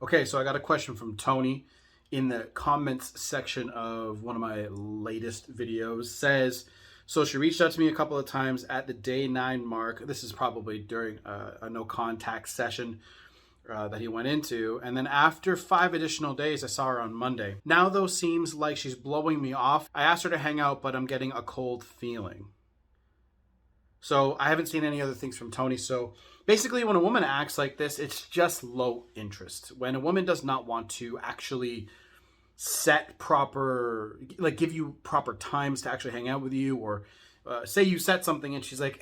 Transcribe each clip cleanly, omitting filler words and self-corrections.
Okay, so I got a question from Tony in the comments section of one of my latest videos. Says, so she reached out to me a couple of times at the day 9 mark. This is probably during a no contact session that he went into. And then after 5 additional days, I saw her on Monday. Now, though, seems like she's blowing me off. I asked her to hang out, but I'm getting a cold feeling. So I haven't seen any other things from Tony. So basically, when a woman acts like this, it's just low interest. When a woman does not want to actually set proper, like give you proper times to actually hang out with you, or say you set something and she's like,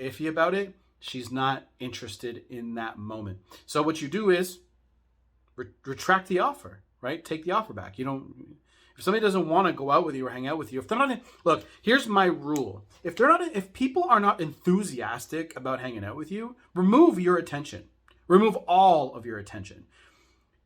iffy about it, she's not interested in that moment. So what you do is retract the offer, right? Take the offer back. You don't. If somebody doesn't want to go out with you or hang out with you, if they're not, look, here's my rule. If people are not enthusiastic about hanging out with you, remove your attention. Remove all of your attention.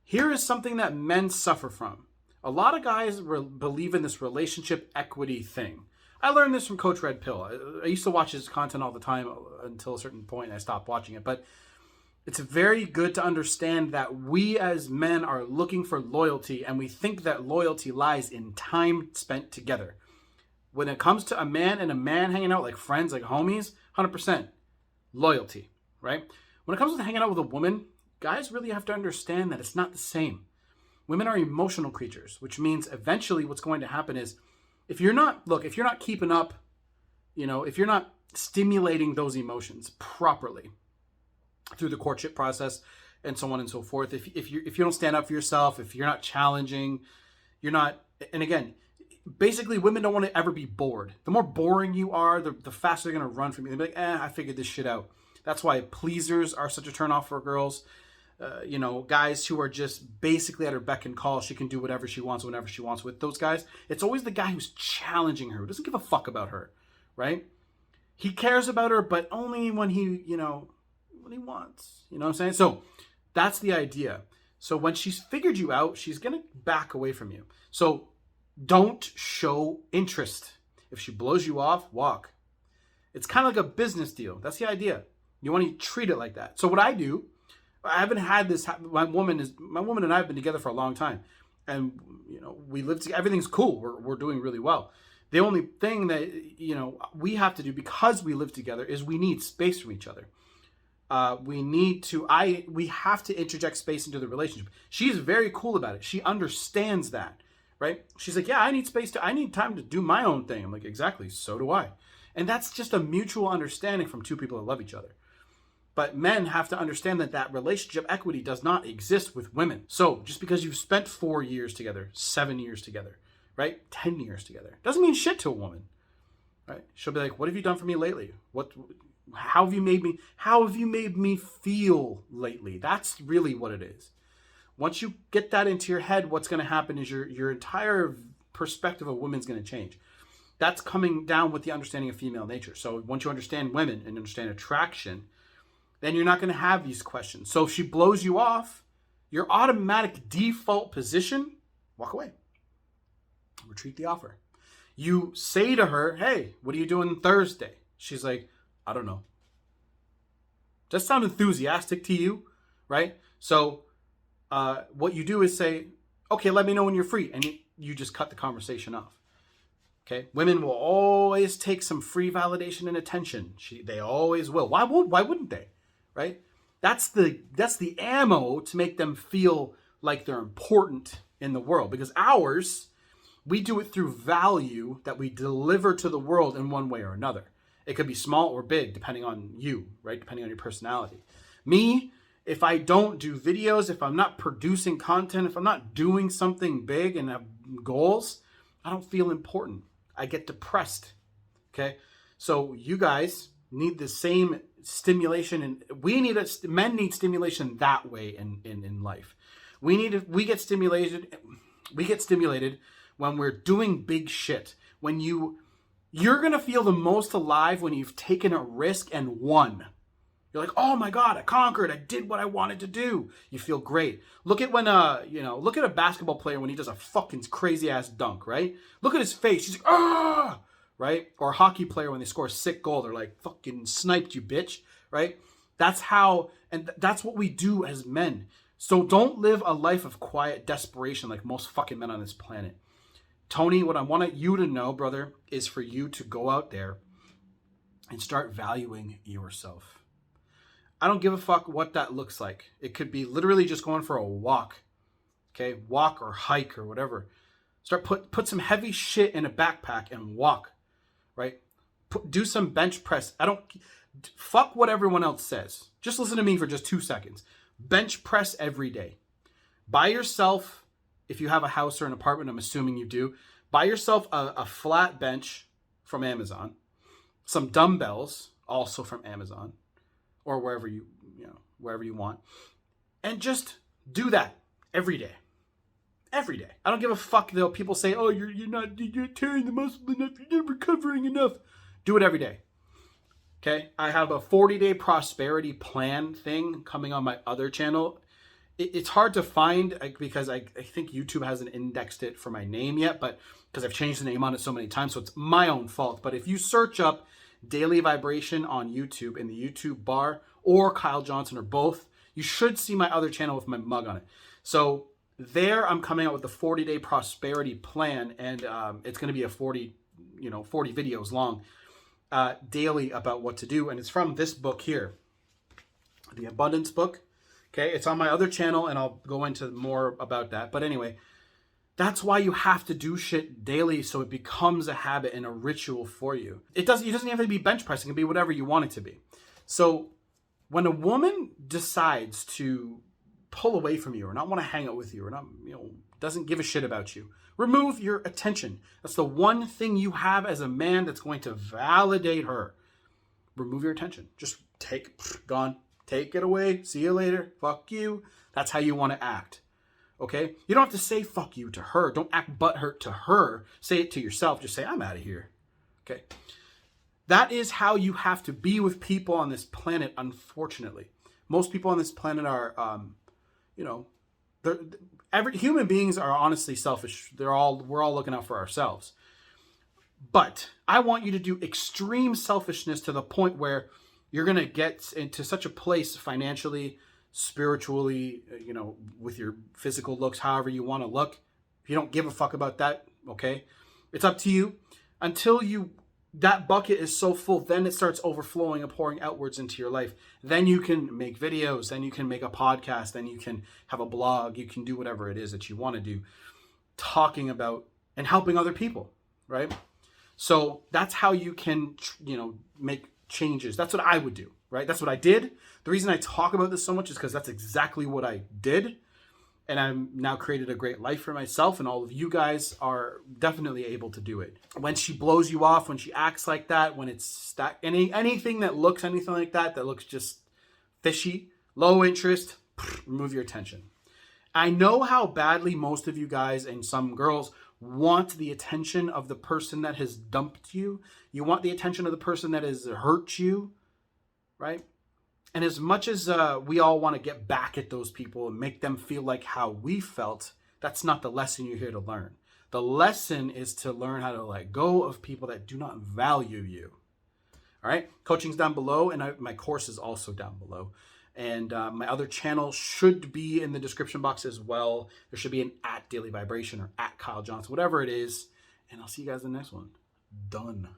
Here is something that men suffer from. A lot of guys believe in this relationship equity thing. I learned this from Coach Red Pill. I used to watch his content all the time until a certain point, and I stopped watching it. But it's very good to understand that we as men are looking for loyalty, and we think that loyalty lies in time spent together. When it comes to a man and a man hanging out like friends, like homies, 100% loyalty, right? When it comes to hanging out with a woman, guys really have to understand that it's not the same. Women are emotional creatures, which means eventually what's going to happen is if you're not keeping up, if you're not stimulating those emotions properly through the courtship process and so on and so forth, if you don't stand up for yourself, if you're not challenging, you're not, and again, basically women don't want to ever be bored. The more boring you are, the faster they're going to run from you. They'll be like, I figured this shit out. That's why pleasers are such a turnoff for girls. Guys who are just basically at her beck and call. She can do whatever she wants, whenever she wants with those guys. It's always the guy who's challenging her, who doesn't give a fuck about her, right? He cares about her, but only when when he wants. You know what I'm saying? So that's the idea. So when she's figured you out, she's going to back away from you. So don't show interest. If she blows you off, walk. It's kind of like a business deal. That's the idea. You want to treat it like that. So what I do, I haven't had this. My woman and I have been together for a long time, and we live together. Everything's cool. We're doing really well. The only thing that we have to do, because we live together, is we need space from each other. We have to interject space into the relationship. She's very cool about it. She understands that, right? She's like, yeah, I need space I need time to do my own thing. I'm like, exactly. So do I. And that's just a mutual understanding from two people that love each other. But men have to understand that relationship equity does not exist with women. So just because you've spent 4 years together, 7 years together, right? 10 years together, doesn't mean shit to a woman, right? She'll be like, what have you done for me lately? How have you made me feel lately? That's really what it is. Once you get that into your head, what's going to happen is your entire perspective of women's going to change. That's coming down with the understanding of female nature. So once you understand women and understand attraction, then you're not going to have these questions. So if she blows you off, your automatic default position, walk away. Retreat the offer. You say to her, hey, what are you doing Thursday? She's like, I don't know. Does that sound enthusiastic to you? Right? So what you do is say, okay, let me know when you're free. And you just cut the conversation off. Okay? Women will always take some free validation and attention. They always will. Why wouldn't they? Right? That's the ammo to make them feel like they're important in the world. Because we do it through value that we deliver to the world in one way or another. It could be small or big, depending on you, right? Depending on your personality. Me, if I don't do videos, if I'm not producing content, if I'm not doing something big and have goals, I don't feel important. I get depressed. Okay? So you guys need the same stimulation, and men need stimulation that way in life. We get stimulated when we're doing big shit. When you're going to feel the most alive when you've taken a risk and won. You're like, oh my God, I conquered. I did what I wanted to do. You feel great. Look at look at a basketball player when he does a fucking crazy ass dunk, right? Look at his face. He's like, ah, right? Or a hockey player when they score a sick goal, they're like, fucking sniped you, bitch, right? That's what we do as men. So don't live a life of quiet desperation like most fucking men on this planet. Tony, what I want you to know, brother, is for you to go out there and start valuing yourself. I don't give a fuck what that looks like. It could be literally just going for a walk. Okay, walk or hike or whatever. Start put some heavy shit in a backpack and walk, right? Do some bench press. Fuck what everyone else says. Just listen to me for just 2 seconds. Bench press every day. Buy yourself, if you have a house or an apartment, I'm assuming you do, buy yourself a flat bench from Amazon, some dumbbells also from Amazon, or wherever you want, and just do that every day. Every day. I don't give a fuck though. People say, "Oh, you're tearing the muscle enough. You're not recovering enough." Do it every day. Okay? I have a 40-day prosperity plan thing coming on my other channel. It's hard to find because I think YouTube hasn't indexed it for my name yet, but because I've changed the name on it so many times, so it's my own fault. But if you search up Daily Vibration on YouTube in the YouTube bar, or Kyle Johnson, or both, you should see my other channel with my mug on it. So there I'm coming out with the 40-day prosperity plan, and it's going to be a 40 videos long daily about what to do. And it's from this book here, the Abundance book. Okay, it's on my other channel, and I'll go into more about that. But anyway, that's why you have to do shit daily, so it becomes a habit and a ritual for you. It doesn't have to be bench pressing. It can be whatever you want it to be. So when a woman decides to pull away from you or not want to hang out with you or not, doesn't give a shit about you, remove your attention. That's the one thing you have as a man that's going to validate her. Remove your attention. Just take it away. See you later. Fuck you. That's how you want to act. Okay? You don't have to say fuck you to her. Don't act butthurt to her. Say it to yourself. Just say, I'm out of here. Okay? That is how you have to be with people on this planet, unfortunately. Most people on this planet are, human beings are honestly selfish. We're all looking out for ourselves. But I want you to do extreme selfishness to the point where you're going to get into such a place financially, spiritually, with your physical looks, however you want to look. If you don't give a fuck about that, okay? It's up to you. Until that bucket is so full, then it starts overflowing and pouring outwards into your life. Then you can make videos, then you can make a podcast, then you can have a blog, you can do whatever it is that you want to do, talking about and helping other people, right? So that's how you can, make changes. That's what I would do, right? That's what I did. The reason I talk about this so much is because that's exactly what I did. And I'm now created a great life for myself, and all of you guys are definitely able to do it. When she blows you off, when she acts like that, when it's anything that looks anything like that looks just fishy, low interest, remove your attention. I know how badly most of you guys and some girls want the attention of the person that has dumped you. You want the attention of the person that has hurt you, right? And as much as we all want to get back at those people and make them feel like how we felt, that's not the lesson you're here to learn. The lesson is to learn how to let go of people that do not value you. All right? Coaching's down below, and my course is also down below. And my other channel should be in the description box as well. There should be an @Daily Vibration or @Kyle Johnson, whatever it is. And I'll see you guys in the next one. Done.